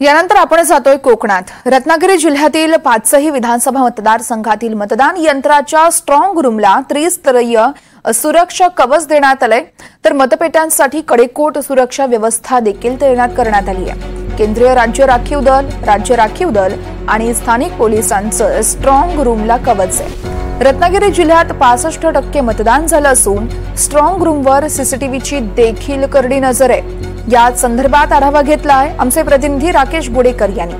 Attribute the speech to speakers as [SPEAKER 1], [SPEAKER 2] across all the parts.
[SPEAKER 1] यानंतर आपण जातोय कोकणात। रत्नागिरी जिल्ह्यातील 5ही विधानसभा मतदारसंघातील मतदान यंत्राच्या स्ट्रॉंग रूमला त्रिस्तरीय सुरक्षा कवच देण्यात आले, तर मतपेट्यांसाठी कडेकोट सुरक्षा व्यवस्था देखील तैनात करण्यात आली आहे। केंद्रीय राज्य राखीव दल आणि स्थानिक पोलिसांचं स्ट्रॉंग रूमला कवच आहे। रत्नागिरी जिल्ह्यात 65% मतदान झालं असून स्ट्रॉंग रूमवर सीसीटीव्हीची देखील करडी नजर आहे। या संदर्भात आढावा घेतलाय आमचे प्रतिनिधी राकेश गुडेकर यांनी।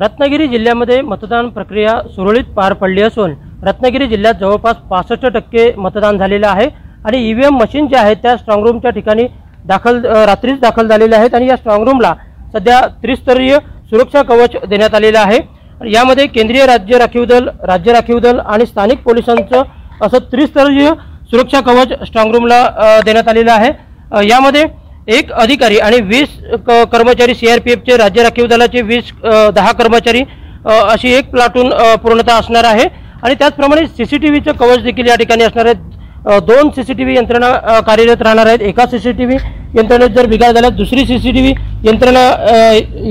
[SPEAKER 2] रत्नागिरी जिल्ह्यामध्ये मतदान प्रक्रिया सुरळीत पार पडली असून रत्नागिरी जिल्ह्यात जवळपास 65% मतदान झालेलं आहे आणि ईव्हीएम मशीन जे आहेत त्या स्ट्रॉंग रूमच्या ठिकाणी रात्रीच दाखल झालेले आहेत आणि या स्ट्रॉंग रूमला सध्या त्रिस्तरीय सुरक्षा कवच देण्यात आलेलं आहे। यामध्ये केंद्रीय राज्य राखीव दल आणि स्थानिक पोलिसांचं असं त्रिस्तरीय सुरक्षा कवच स्ट्रॉंग रूमला देण्यात आलेलं आहे। यामध्ये एक अधिकारी आणि 20 कर्मचारी सीआरपीएफचे राज्य राखीव दलाचे 10 कर्मचारी अशी एक प्लाटून पूर्णतः असणार आहे आणि त्याचप्रमाणे सीसीटीव्हीचं कवच देखील या ठिकाणी असणार आहे। 2 सीसीटीव्ही यंत्रणा कार्यरत राहणार आहेत। एका सीसीटीव्ही यंत्रणेत जर बिघाड झाला दुसरी सीसीटीव्ही यंत्रणा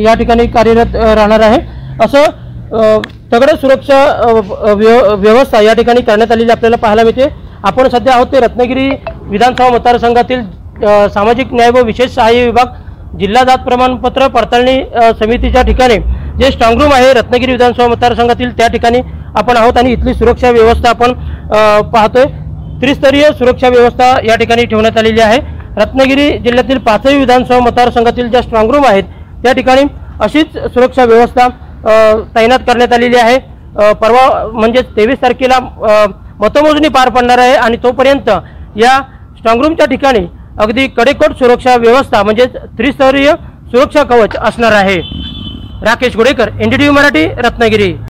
[SPEAKER 2] या ठिकाणी कार्यरत राहणार आहे। असं तगडे सुरक्षा व्यवस्था या ठिकाणी करण्यात आलेली आपल्याला पाहायला मिळते। आपण सध्या आहोत ते रत्नागिरी विधानसभा मतदारसंघातील सामाजिक न्याय व विशेष सहाय्य विभाग जिल्हा जात प्रमाणपत्र पडताळणी समितीच्या ठिकाणी जे स्ट्रॉंग रूम आहे रत्नागिरी विधानसभा मतदारसंघातील त्या ठिकाणी आपण आहोत आणि इथली सुरक्षा व्यवस्था आपण पाहतोय। त्रिस्तरीय सुरक्षा व्यवस्था या ठिकाणी ठेवण्यात आलेली आहे। रत्नागिरी जिल्ह्यातील 5ही विधानसभा मतदारसंघातील ज्या स्ट्रॉंग रूम आहेत त्या ठिकाणी अशीच सुरक्षा व्यवस्था तैनात करण्यात आलेली आहे। परवा म्हणजे 23 तारखेला मतमोजणी पार पडणार आहे आणि तोपर्यंत या स्ट्रॉंग रूमच्या ठिकाणी अगदी कडेकोट सुरक्षा व्यवस्था म्हणजे त्रिस्तरीय सुरक्षा कवच असणार आहे। राकेश गुडेकर, एनडीटीव्ही मराठी, रत्नागिरी।